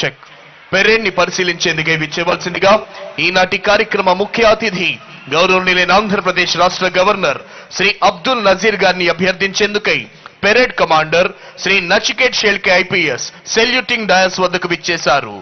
Check parade ని పరిశీలించేందుకు విచ్చేవలసిందిగా ఈనాటి కార్యక్రమ ముఖ్య అతిథి గౌరవనీయులైన ఆంధ్రప్రదేశ్ రాష్ట్ర గవర్నర్ శ్రీ అబ్దుల్ నజీర్ గారిని అభ్యర్థించేందుకై parade commander Shri Nachiket Shelke IPS saluting dais వద్దకు విచ్చేశారు.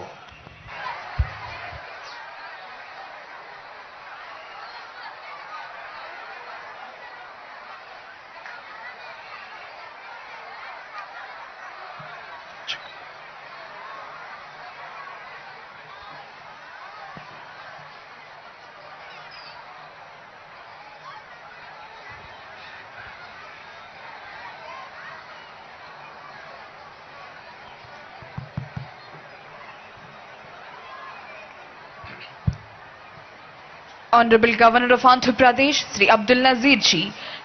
Honorable Governor of Andhra Pradesh, Sri Abdul Nazir Ji,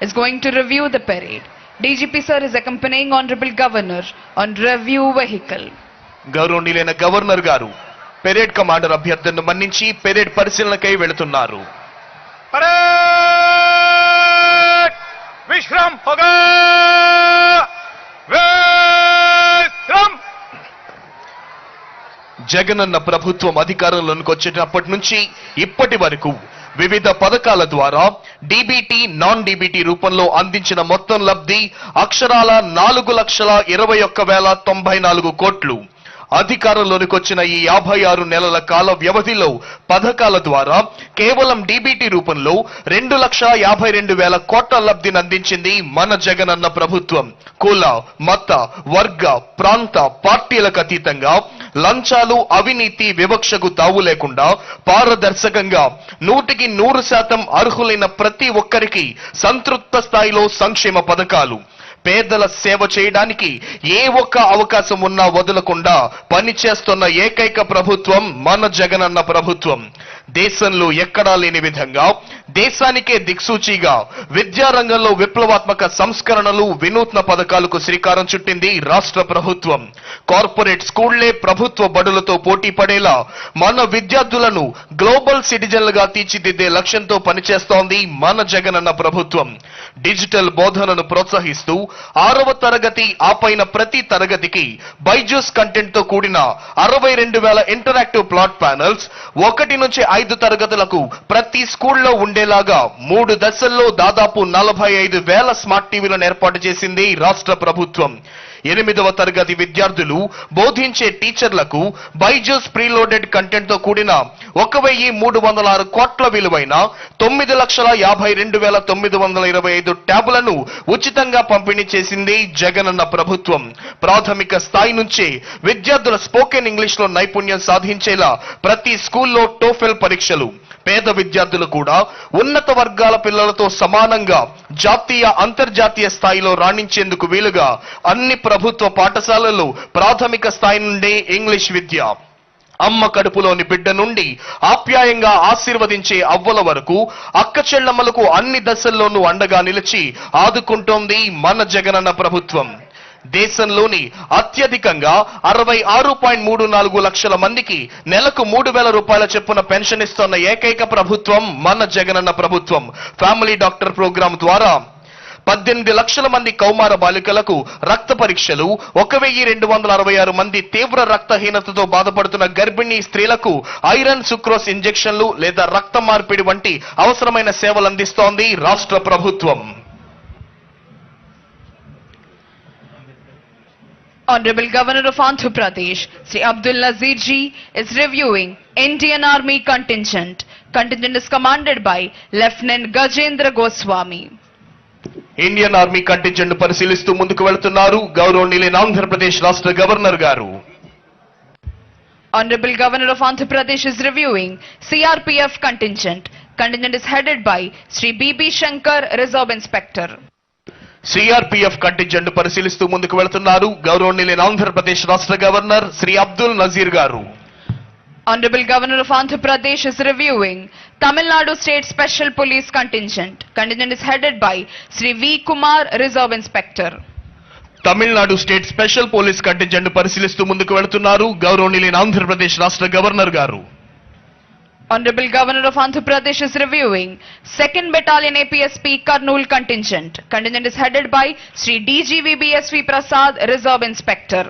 is going to review the parade. DGP sir is accompanying Honorable Governor on review vehicle. గౌరవనీయులైన గవర్నర్ గారు parade commander అభ్యర్థనను మన్నించి parade పరిశీలనకై వెళుతున్నారు. Parade Vishram హోగా విశ్రామ్. జగనన్న ప్రభుత్వం అధికారంలోకి వచ్చినప్పటి నుంచి ఇప్పటి వరకు వివిధ పథకాల ద్వారా డీబీటీ నాన్ డీబీటీ రూపంలో అందించిన మొత్తం లబ్ధి అక్షరాల 4,21,094 కోట్లు. అధికారంలోనికి వచ్చిన ఈ 56 నెలల కాల వ్యవధిలో పథకాల ద్వారా కేవలం డీబీటీ రూపంలో 2,52,000 కోట్ల లబ్ధిని అందించింది మన జగనన్న ప్రభుత్వం. కుల మత వర్గ ప్రాంత పార్టీలకు అతీతంగా లంచాలు అవినీతి వివక్షకు తావు లేకుండా పారదర్శకంగా 100% అర్హులైన ప్రతి ఒక్కరికి సంతృప్త స్థాయిలో సంక్షేమ పథకాలు, పేదల సేవ చేయడానికి ఏ ఒక్క అవకాశం ఉన్నా వదలకుండా పనిచేస్తున్న ఏకైక ప్రభుత్వం మన జగనన్న ప్రభుత్వం. దేశంలో ఎక్కడా లేని విధంగా దేశానికే దిక్సూచిగా విద్యారంగంలో విప్లవాత్మక సంస్కరణలు వినూత్న పథకాలకు శ్రీకారం చుట్టింది రాష్ట్ర ప్రభుత్వం. కార్పొరేట్ స్కూళ్లే ప్రభుత్వ బడులతో పోటీ పడేలా మన విద్యార్థులను గ్లోబల్ సిటిజన్లుగా తీర్చిదిద్దే లక్ష్యంతో పనిచేస్తోంది మన జగనన్న ప్రభుత్వం. డిజిటల్ బోధనను ప్రోత్సహిస్తూ 6వ తరగతి ఆపైన ప్రతి తరగతికి బైజూస్ కంటెంట్ తో కూడిన 62,000 ఇంటరాక్టివ్ ప్లాట్ ప్యానెల్స్, 1 నుంచి 5 తరగతులకు ప్రతి స్కూల్లో ఉండేలాగా 3 దశల్లో దాదాపు 45,000 స్మార్ట్ టీవీలను ఏర్పాటు చేసింది రాష్ట్ర ప్రభుత్వం. 8వ తరగతి విద్యార్థులు బోధించే టీచర్లకు బైజూస్ ప్రీలోడెడ్ కంటెంట్ తో కూడిన 1,306 కోట్ల విలువైన 9,52,925 ట్యాబ్లను ఉచితంగా పంపిణీ చేసింది జగనన్న ప్రభుత్వం. ప్రాథమిక స్థాయి నుంచే విద్యార్థుల స్పోకెన్ ఇంగ్లీష్ లో నైపుణ్యం సాధించేలా ప్రతి స్కూల్లో టోఫెల్ పరీక్షలు, పేద విద్యార్థులు కూడా ఉన్నత వర్గాల పిల్లలతో సమానంగా జాతీయ అంతర్జాతీయ స్థాయిలో రాణించేందుకు వీలుగా అన్ని ప్రభుత్వ పాఠశాలల్లో ప్రాథమిక స్థాయి నుండే ఇంగ్లీష్ విద్య, అమ్మ కడుపులోని బిడ్డ నుండి ఆప్యాయంగా ఆశీర్వదించే అవ్వల వరకు అక్క చెల్లమ్మలకు అన్ని దశల్లోనూ అండగా నిలిచి ఆదుకుంటోంది మన జగనన్న ప్రభుత్వం. దేశంలోని అత్యధికంగా 66.34 లక్షల మందికి నెలకు 3,000 రూపాయల చొప్పున పెన్షన్ ఇస్తున్న ఏకైక ప్రభుత్వం మన జగనన్న ప్రభుత్వం. ఫ్యామిలీ డాక్టర్ ప్రోగ్రాం ద్వారా 18 లక్షల మంది కౌమార బాలికలకు రక్త పరీక్షలు, 1,266 మంది తీవ్ర రక్తహీనతతో బాధపడుతున్న గర్భిణీ స్త్రీలకు ఐరన్ సుక్రోస్ ఇంజెక్షన్లు లేదా రక్త మార్పిడి వంటి అవసరమైన సేవలు అందిస్తోంది రాష్ట్ర ప్రభుత్వం. Honorable Governor of Andhra Pradesh, Sri Abdul Nazir Ji, is reviewing Indian Army contingent. Contingent is commanded by Lieutenant Gajendra Goswami. Indian army contingent పరిశీలిస్తూ ముందుకు వెళుతున్నారు గౌరవనీయులైన ఆంధ్రప్రదేశ్ రాష్ట్ర గవర్నర్ గారు. Honorable Governor of Andhra Pradesh is reviewing CRPF contingent. Contingent is headed by Sri B.B. Shankar, Reserve Inspector. CRPF contingent పరిశీలిస్తూ ముందుకు వెళుతున్నారు గౌరవనీయులైన ఆంధ్రప్రదేశ్ రాష్ట్ర గవర్నర్ శ్రీ అబ్దుల్ నజీర్ గారు. Honorable Governor of Andhra Pradesh is reviewing Tamil Nadu State Special Police Contingent. Contingent is headed by Sri V. Kumar, Reserve Inspector. Tamil Nadu state special police contingent పరిశీలిస్తూ ముందుకు వెళుతున్నారు గౌరవనీయులైన ఆంధ్రప్రదేశ్ రాష్ట్ర గవర్నర్ గారు. Honorable Governor of Andhra Pradesh is reviewing 2nd Battalion APSP Kurnool contingent. Contingent is headed by Sri DGVBSV Prasad, Reserve Inspector.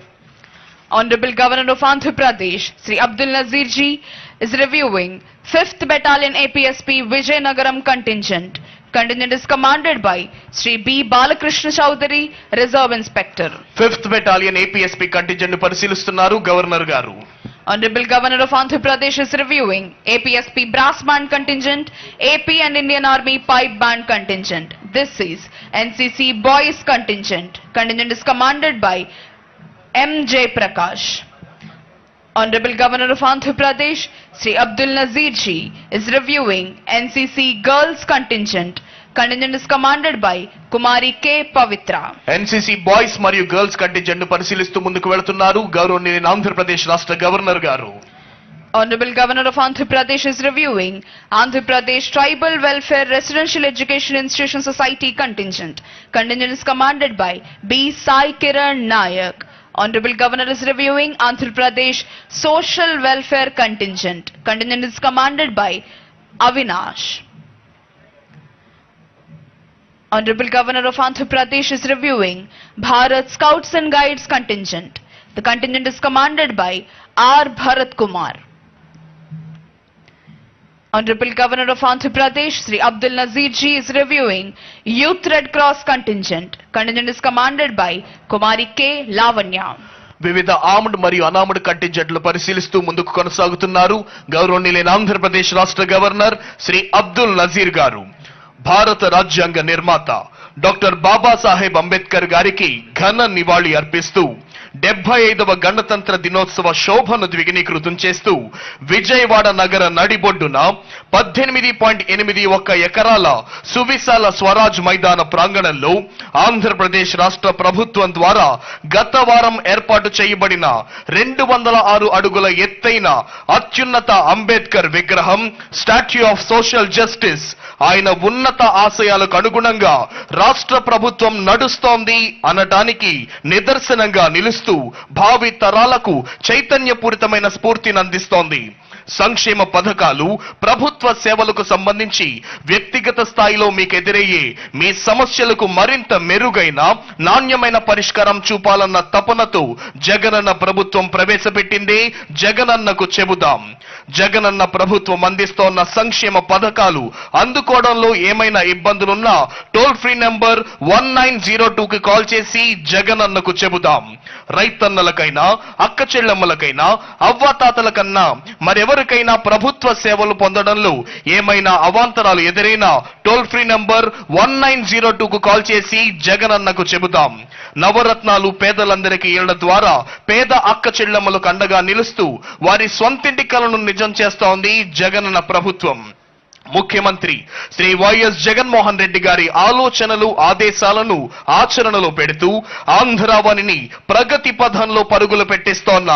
Honorable Governor of Andhra Pradesh, Sri Abdul Nazir Ji, is reviewing 5th Battalion APSP Vijayanagaram contingent. Contingent is commanded by Sri B. Balakrishna Chowdhury, Reserve Inspector. 5th Battalion APSP contingent ను పరిశీలిస్తున్నారు governor గారు. Honorable Governor of Andhra Pradesh is reviewing APSP Brass Band contingent, AP and Indian Army Pipe Band contingent. This is NCC Boys contingent. Contingent is commanded by M. J. Prakash. Honorable Governor of Andhra Pradesh, Sri Abdul Nazir Ji, is reviewing NCC Girls contingent. Contingent is commanded by Kumari K. Pavitra. NCC boys మరియు girls contingent ను పరిశీలిస్తూ ముందుకు వెళుతున్నారు గౌరవనీయులైన ఆంధ్రప్రదేశ్ రాష్ట్ర governor గారు. Honorable Governor of Andhra Pradesh is reviewing Andhra Pradesh Tribal Welfare Residential Education Institution Society contingent. Contingent is commanded by B. Sai Kiran Nayak. Honorable Governor is reviewing Andhra Pradesh Social Welfare contingent. Contingent is commanded by Avinash. Honorable Governor of Andhra Pradesh is reviewing Bharat Scouts and Guides contingent. The contingent is commanded by R. Bharat Kumar. Honorable Governor of Andhra Pradesh, Sri Abdul Nazir Ji, is reviewing Youth Red Cross contingent. Contingent is commanded by Kumari K. Lavanya. వివిధ armed మరియు అనార్మ్డ్ కంటింజెంట్లు పరిశీలిస్తూ ముందుకు కొనసాగుతున్నారు గౌరవనీయులైన ఆంధ్రప్రదేశ్ రాష్ట్ర governor Shri Abdul Nazir గారు. భారత రాజ్యాంగ నిర్మాత డాక్టర్ బాబాసాహెబ్ అంబేద్కర్ గారికి ఘన నివాళి అర్పిస్తూ 75వ గణతంత్ర దినోత్సవ శోభను ద్విగుణీకృతం చేస్తూ విజయవాడ నగర నడిబొడ్డున 18.81 ఎకరాల సువిశాల స్వరాజ్ మైదాన ప్రాంగణంలో ఆంధ్రప్రదేశ్ రాష్ట్ర ప్రభుత్వం ద్వారా గత వారం ఏర్పాటు చేయబడిన 206 అడుగుల ఎత్తైన అత్యున్నత అంబేద్కర్ విగ్రహం స్టాచ్యూ ఆఫ్ సోషల్ జస్టిస్ ఆయన ఉన్నత ఆశయాలకు అనుగుణంగా రాష్ట్ర ప్రభుత్వం నడుస్తోంది అనటానికి నిదర్శనంగా నిలుస్తూ భావి తరాలకు చైతన్యపూరితమైన స్ఫూర్తిని అందిస్తోంది. సంక్షేమ పథకాలు ప్రభుత్వ సేవలకు సంబంధించి వ్యక్తిగత స్థాయిలో మీకు ఎదురయ్యే మీ సమస్యలకు మరింత మెరుగైన నాణ్యమైన పరిష్కారం చూపాలన్న తపనతో జగనన్న ప్రభుత్వం ప్రవేశపెట్టిందే జగనన్నకు చెబుదాం. జగనన్న ప్రభుత్వం అందిస్తోన్న సంక్షేమ పథకాలు అందుకోవడంలో ఏమైనా ఇబ్బందులున్నా టోల్ ఫ్రీ నంబర్ 1902కి కాల్ చేసి జగనన్నకు చెబుదాం. రైతన్నలకైనా అక్క చెల్లెమ్మలకైనా అవ్వాతాతలకన్నా మరెవరికైనా ప్రభుత్వ సేవలు పొందడంలో ఏమైనా అవాంతరాలు ఎదురైనా టోల్ ఫ్రీ నంబర్ 1902కు కాల్ చేసి జగనన్నకు చెబుదాం. నవరత్నాలు పేదలందరికీ ఇళ్ల ద్వారా పేద అక్క చెల్లెమ్మలకు అండగా నిలుస్తూ వారి స్వంతింటి కలను నిజం చేస్తోంది జగనన్న ప్రభుత్వం. ముఖ్యమంత్రి శ్రీ వైఎస్ జగన్మోహన్ రెడ్డి గారి ఆలోచనలు ఆదేశాలను ఆచరణలో పెడుతూ ఆంధ్రావనిని ప్రగతి పథంలో పరుగులు పెట్టిస్తోన్న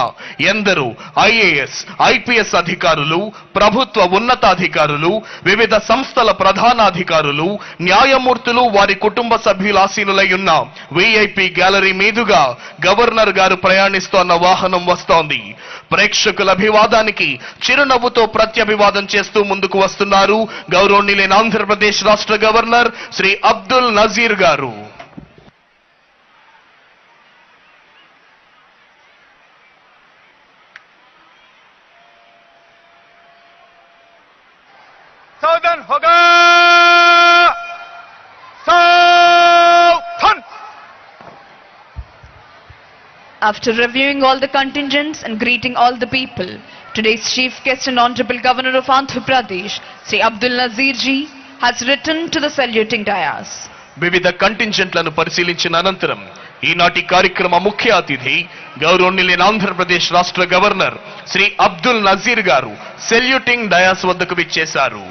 ఎందరో ఐఏఎస్ ఐపీఎస్ అధికారులు ప్రభుత్వ ఉన్నతాధికారులు వివిధ సంస్థల ప్రధానాధికారులు న్యాయమూర్తులు వారి కుటుంబ సభ్యులు ఆసీనులై ఉన్న విఐపి గ్యాలరీ మీదుగా గవర్నర్ గారు ప్రయాణిస్తోన్న వాహనం వస్తోంది. ప్రేక్షకుల అభివాదానికి చిరునవ్వుతో ప్రత్యభివాదం చేస్తూ ముందుకు వస్తున్నారు గౌరవనీయులైన ఆంధ్రప్రదేశ్ రాష్ట్ర గవర్నర్ శ్రీ అబ్దుల్ నజీర్ గారు. सावधान होगा सावधान. After reviewing all the contingents and greeting all the people, today's chief guest and honorable governor of Andhra Pradesh, Sri Abdul Nazir Ji, has returned to the saluting dais. వివిధ కంటింజెంట్లను పరిశీలించిన అనంతరం ఈనాటి కార్యక్రమ ముఖ్య అతిథి గౌరవనీయులైన ఆంధ్రప్రదేశ్ రాష్ట్ర గవర్నర్ శ్రీ అబ్దుల్ నజీర్ గారు సెల్యూటింగ్ డయాస్ వద్దకు విచ్చేశారు.